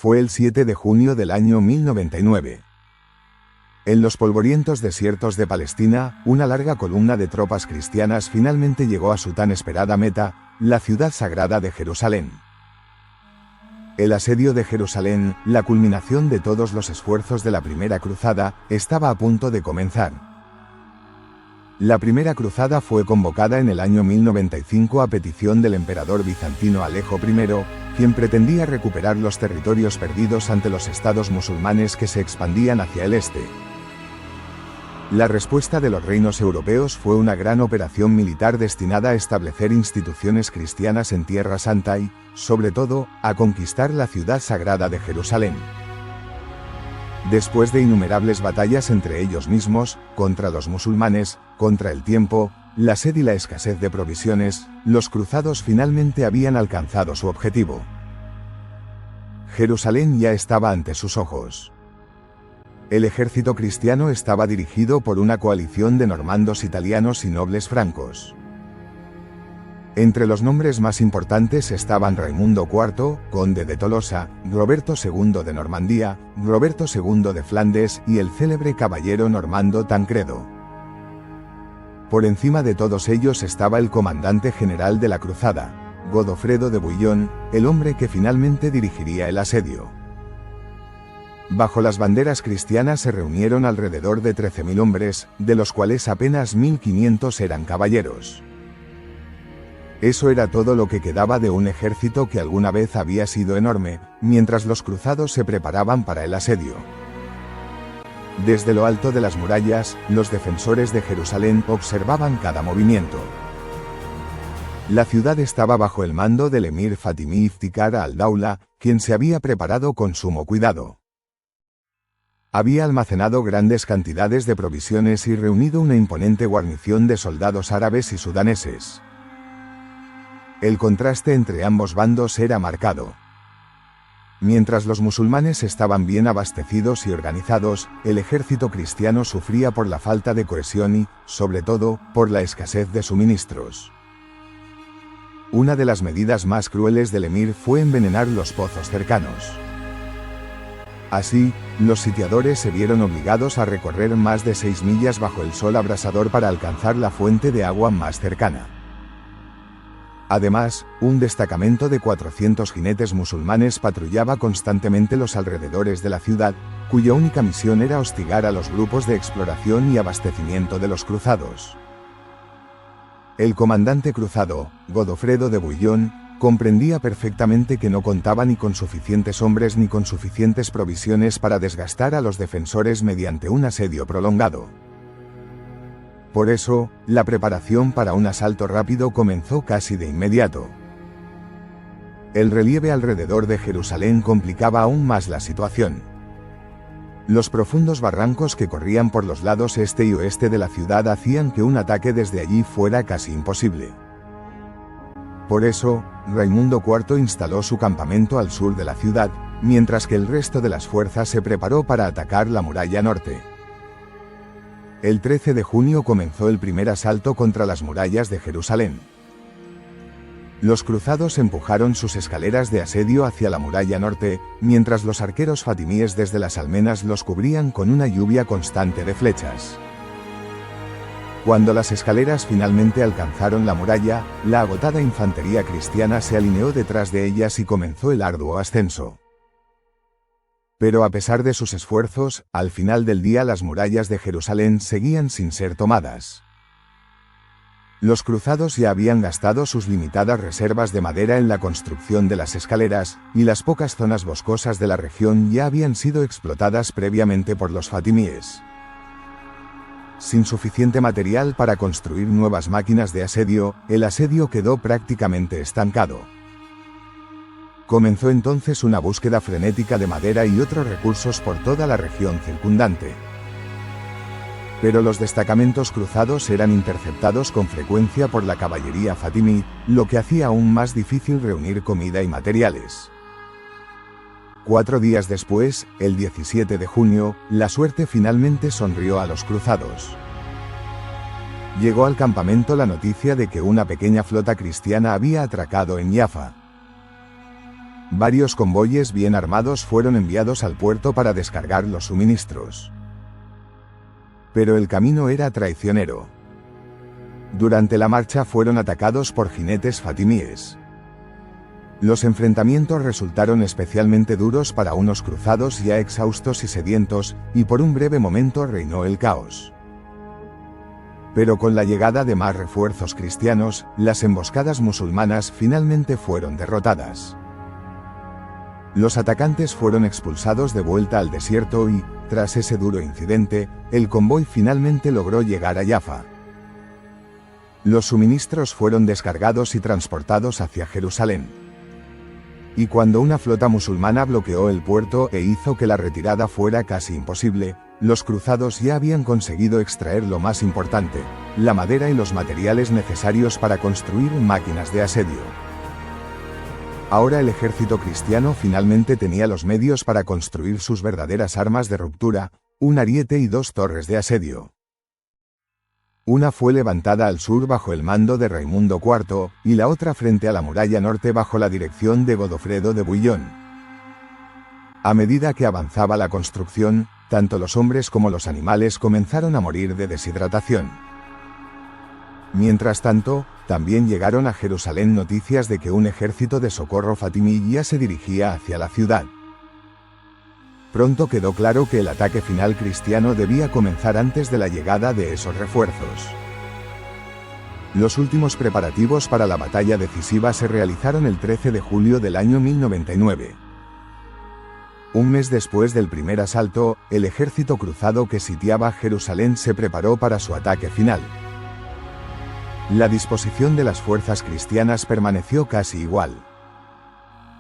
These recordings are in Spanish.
Fue el 7 de junio del año 1099. En los polvorientos desiertos de Palestina, una larga columna de tropas cristianas finalmente llegó a su tan esperada meta, la ciudad sagrada de Jerusalén. El asedio de Jerusalén, la culminación de todos los esfuerzos de la Primera Cruzada, estaba a punto de comenzar. La Primera Cruzada fue convocada en el año 1095 a petición del emperador bizantino Alejo I, quien pretendía recuperar los territorios perdidos ante los estados musulmanes que se expandían hacia el este. La respuesta de los reinos europeos fue una gran operación militar destinada a establecer instituciones cristianas en Tierra Santa y, sobre todo, a conquistar la ciudad sagrada de Jerusalén. Después de innumerables batallas entre ellos mismos, contra los musulmanes, contra el tiempo, la sed y la escasez de provisiones, los cruzados finalmente habían alcanzado su objetivo. Jerusalén ya estaba ante sus ojos. El ejército cristiano estaba dirigido por una coalición de normandos italianos y nobles francos. Entre los nombres más importantes estaban Raimundo IV, conde de Tolosa, Roberto II de Normandía, Roberto II de Flandes y el célebre caballero normando Tancredo. Por encima de todos ellos estaba el comandante general de la cruzada, Godofredo de Bouillon, el hombre que finalmente dirigiría el asedio. Bajo las banderas cristianas se reunieron alrededor de 13.000 hombres, de los cuales apenas 1.500 eran caballeros. Eso era todo lo que quedaba de un ejército que alguna vez había sido enorme, mientras los cruzados se preparaban para el asedio. Desde lo alto de las murallas, los defensores de Jerusalén observaban cada movimiento. La ciudad estaba bajo el mando del emir fatimí Iftikhar al-Dawla, quien se había preparado con sumo cuidado. Había almacenado grandes cantidades de provisiones y reunido una imponente guarnición de soldados árabes y sudaneses. El contraste entre ambos bandos era marcado. Mientras los musulmanes estaban bien abastecidos y organizados, el ejército cristiano sufría por la falta de cohesión y, sobre todo, por la escasez de suministros. Una de las medidas más crueles del emir fue envenenar los pozos cercanos. Así, los sitiadores se vieron obligados a recorrer más de 6 millas bajo el sol abrasador para alcanzar la fuente de agua más cercana. Además, un destacamento de 400 jinetes musulmanes patrullaba constantemente los alrededores de la ciudad, cuya única misión era hostigar a los grupos de exploración y abastecimiento de los cruzados. El comandante cruzado, Godofredo de Bouillon, comprendía perfectamente que no contaba ni con suficientes hombres ni con suficientes provisiones para desgastar a los defensores mediante un asedio prolongado. Por eso, la preparación para un asalto rápido comenzó casi de inmediato. El relieve alrededor de Jerusalén complicaba aún más la situación. Los profundos barrancos que corrían por los lados este y oeste de la ciudad hacían que un ataque desde allí fuera casi imposible. Por eso, Raimundo IV instaló su campamento al sur de la ciudad, mientras que el resto de las fuerzas se preparó para atacar la muralla norte. El 13 de junio comenzó el primer asalto contra las murallas de Jerusalén. Los cruzados empujaron sus escaleras de asedio hacia la muralla norte, mientras los arqueros fatimíes desde las almenas los cubrían con una lluvia constante de flechas. Cuando las escaleras finalmente alcanzaron la muralla, la agotada infantería cristiana se alineó detrás de ellas y comenzó el arduo ascenso. Pero a pesar de sus esfuerzos, al final del día las murallas de Jerusalén seguían sin ser tomadas. Los cruzados ya habían gastado sus limitadas reservas de madera en la construcción de las escaleras, y las pocas zonas boscosas de la región ya habían sido explotadas previamente por los fatimíes. Sin suficiente material para construir nuevas máquinas de asedio, el asedio quedó prácticamente estancado. Comenzó entonces una búsqueda frenética de madera y otros recursos por toda la región circundante. Pero los destacamentos cruzados eran interceptados con frecuencia por la caballería fatimí, lo que hacía aún más difícil reunir comida y materiales. 4 días después, el 17 de junio, la suerte finalmente sonrió a los cruzados. Llegó al campamento la noticia de que una pequeña flota cristiana había atracado en Jaffa. Varios convoyes bien armados fueron enviados al puerto para descargar los suministros. Pero el camino era traicionero. Durante la marcha fueron atacados por jinetes fatimíes. Los enfrentamientos resultaron especialmente duros para unos cruzados ya exhaustos y sedientos, y por un breve momento reinó el caos. Pero con la llegada de más refuerzos cristianos, las emboscadas musulmanas finalmente fueron derrotadas. Los atacantes fueron expulsados de vuelta al desierto y, tras ese duro incidente, el convoy finalmente logró llegar a Jaffa. Los suministros fueron descargados y transportados hacia Jerusalén. Y cuando una flota musulmana bloqueó el puerto e hizo que la retirada fuera casi imposible, los cruzados ya habían conseguido extraer lo más importante, la madera y los materiales necesarios para construir máquinas de asedio. Ahora el ejército cristiano finalmente tenía los medios para construir sus verdaderas armas de ruptura, un ariete y 2 torres de asedio. Una fue levantada al sur bajo el mando de Raimundo IV, y la otra frente a la muralla norte bajo la dirección de Godofredo de Bouillon. A medida que avanzaba la construcción, tanto los hombres como los animales comenzaron a morir de deshidratación. Mientras tanto, también llegaron a Jerusalén noticias de que un ejército de socorro fatimí ya se dirigía hacia la ciudad. Pronto quedó claro que el ataque final cristiano debía comenzar antes de la llegada de esos refuerzos. Los últimos preparativos para la batalla decisiva se realizaron el 13 de julio del año 1099. Un mes después del primer asalto, el ejército cruzado que sitiaba Jerusalén se preparó para su ataque final. La disposición de las fuerzas cristianas permaneció casi igual.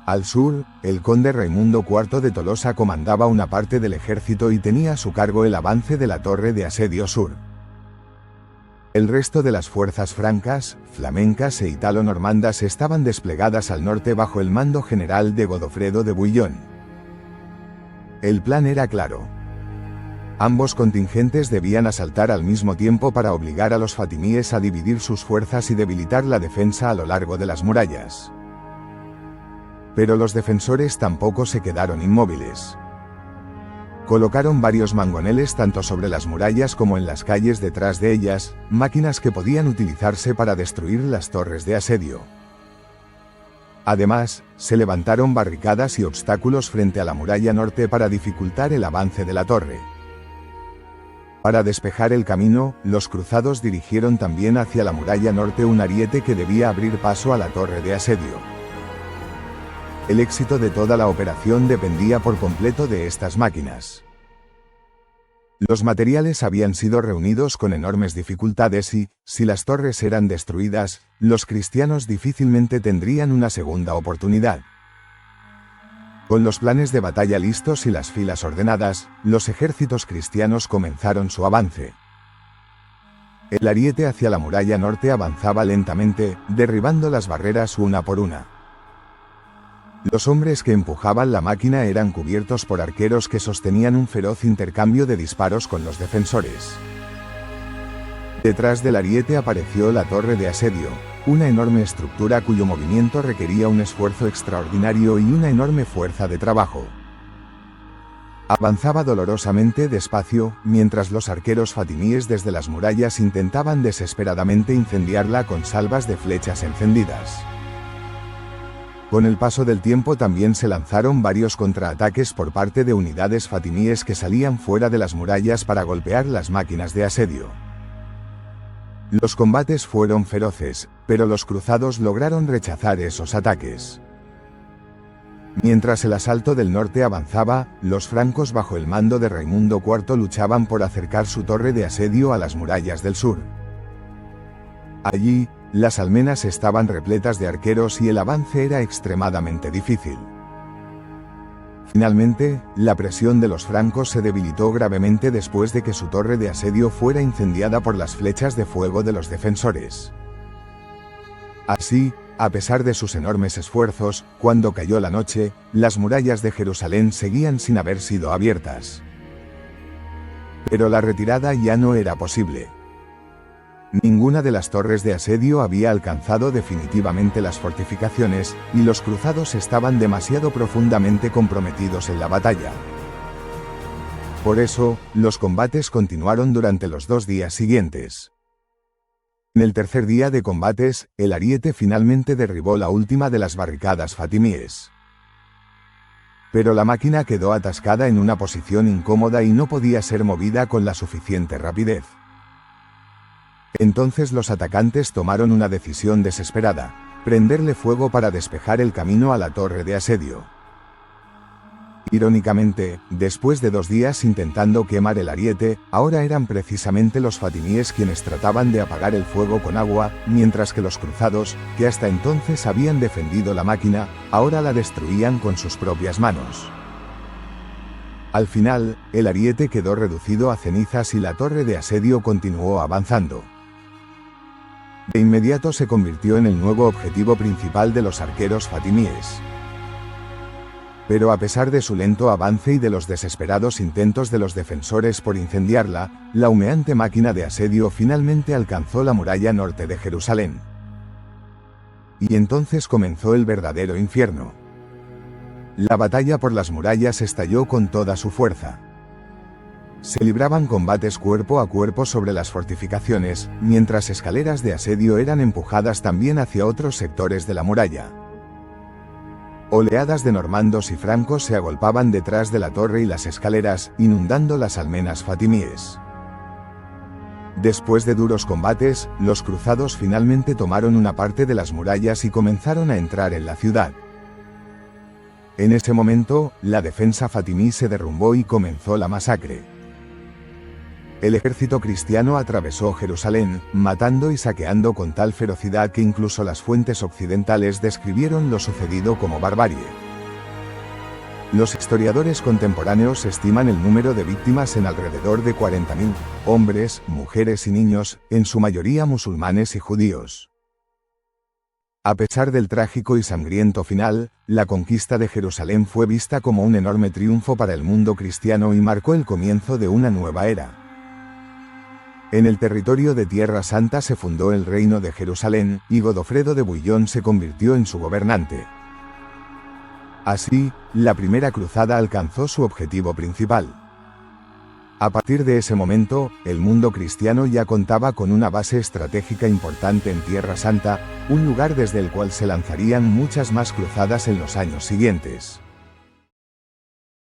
Al sur, el conde Raimundo IV de Tolosa comandaba una parte del ejército y tenía a su cargo el avance de la torre de asedio sur. El resto de las fuerzas francas, flamencas e italo-normandas estaban desplegadas al norte bajo el mando general de Godofredo de Bouillon. El plan era claro. Ambos contingentes debían asaltar al mismo tiempo para obligar a los fatimíes a dividir sus fuerzas y debilitar la defensa a lo largo de las murallas. Pero los defensores tampoco se quedaron inmóviles. Colocaron varios mangoneles tanto sobre las murallas como en las calles detrás de ellas, máquinas que podían utilizarse para destruir las torres de asedio. Además, se levantaron barricadas y obstáculos frente a la muralla norte para dificultar el avance de la torre. Para despejar el camino, los cruzados dirigieron también hacia la muralla norte un ariete que debía abrir paso a la torre de asedio. El éxito de toda la operación dependía por completo de estas máquinas. Los materiales habían sido reunidos con enormes dificultades y, si las torres eran destruidas, los cristianos difícilmente tendrían una segunda oportunidad. Con los planes de batalla listos y las filas ordenadas, los ejércitos cristianos comenzaron su avance. El ariete hacia la muralla norte avanzaba lentamente, derribando las barreras una por una. Los hombres que empujaban la máquina eran cubiertos por arqueros que sostenían un feroz intercambio de disparos con los defensores. Detrás del ariete apareció la torre de asedio, una enorme estructura cuyo movimiento requería un esfuerzo extraordinario y una enorme fuerza de trabajo. Avanzaba dolorosamente despacio, mientras los arqueros fatimíes desde las murallas intentaban desesperadamente incendiarla con salvas de flechas encendidas. Con el paso del tiempo también se lanzaron varios contraataques por parte de unidades fatimíes que salían fuera de las murallas para golpear las máquinas de asedio. Los combates fueron feroces, pero los cruzados lograron rechazar esos ataques. Mientras el asalto del norte avanzaba, los francos bajo el mando de Raimundo IV luchaban por acercar su torre de asedio a las murallas del sur. Allí, las almenas estaban repletas de arqueros y el avance era extremadamente difícil. Finalmente, la presión de los francos se debilitó gravemente después de que su torre de asedio fuera incendiada por las flechas de fuego de los defensores. Así, a pesar de sus enormes esfuerzos, cuando cayó la noche, las murallas de Jerusalén seguían sin haber sido abiertas. Pero la retirada ya no era posible. Ninguna de las torres de asedio había alcanzado definitivamente las fortificaciones, y los cruzados estaban demasiado profundamente comprometidos en la batalla. Por eso, los combates continuaron durante los 2 días siguientes. En el tercer día de combates, el ariete finalmente derribó la última de las barricadas fatimíes. Pero la máquina quedó atascada en una posición incómoda y no podía ser movida con la suficiente rapidez. Entonces los atacantes tomaron una decisión desesperada: prenderle fuego para despejar el camino a la torre de asedio. Irónicamente, después de 2 días intentando quemar el ariete, ahora eran precisamente los fatimíes quienes trataban de apagar el fuego con agua, mientras que los cruzados, que hasta entonces habían defendido la máquina, ahora la destruían con sus propias manos. Al final, el ariete quedó reducido a cenizas y la torre de asedio continuó avanzando. De inmediato se convirtió en el nuevo objetivo principal de los arqueros fatimíes. Pero a pesar de su lento avance y de los desesperados intentos de los defensores por incendiarla, la humeante máquina de asedio finalmente alcanzó la muralla norte de Jerusalén. Y entonces comenzó el verdadero infierno. La batalla por las murallas estalló con toda su fuerza. Se libraban combates cuerpo a cuerpo sobre las fortificaciones, mientras escaleras de asedio eran empujadas también hacia otros sectores de la muralla. Oleadas de normandos y francos se agolpaban detrás de la torre y las escaleras, inundando las almenas fatimíes. Después de duros combates, los cruzados finalmente tomaron una parte de las murallas y comenzaron a entrar en la ciudad. En ese momento, la defensa fatimí se derrumbó y comenzó la masacre. El ejército cristiano atravesó Jerusalén, matando y saqueando con tal ferocidad que incluso las fuentes occidentales describieron lo sucedido como barbarie. Los historiadores contemporáneos estiman el número de víctimas en alrededor de 40.000, hombres, mujeres y niños, en su mayoría musulmanes y judíos. A pesar del trágico y sangriento final, la conquista de Jerusalén fue vista como un enorme triunfo para el mundo cristiano y marcó el comienzo de una nueva era. En el territorio de Tierra Santa se fundó el Reino de Jerusalén, y Godofredo de Bouillon se convirtió en su gobernante. Así, la primera cruzada alcanzó su objetivo principal. A partir de ese momento, el mundo cristiano ya contaba con una base estratégica importante en Tierra Santa, un lugar desde el cual se lanzarían muchas más cruzadas en los años siguientes.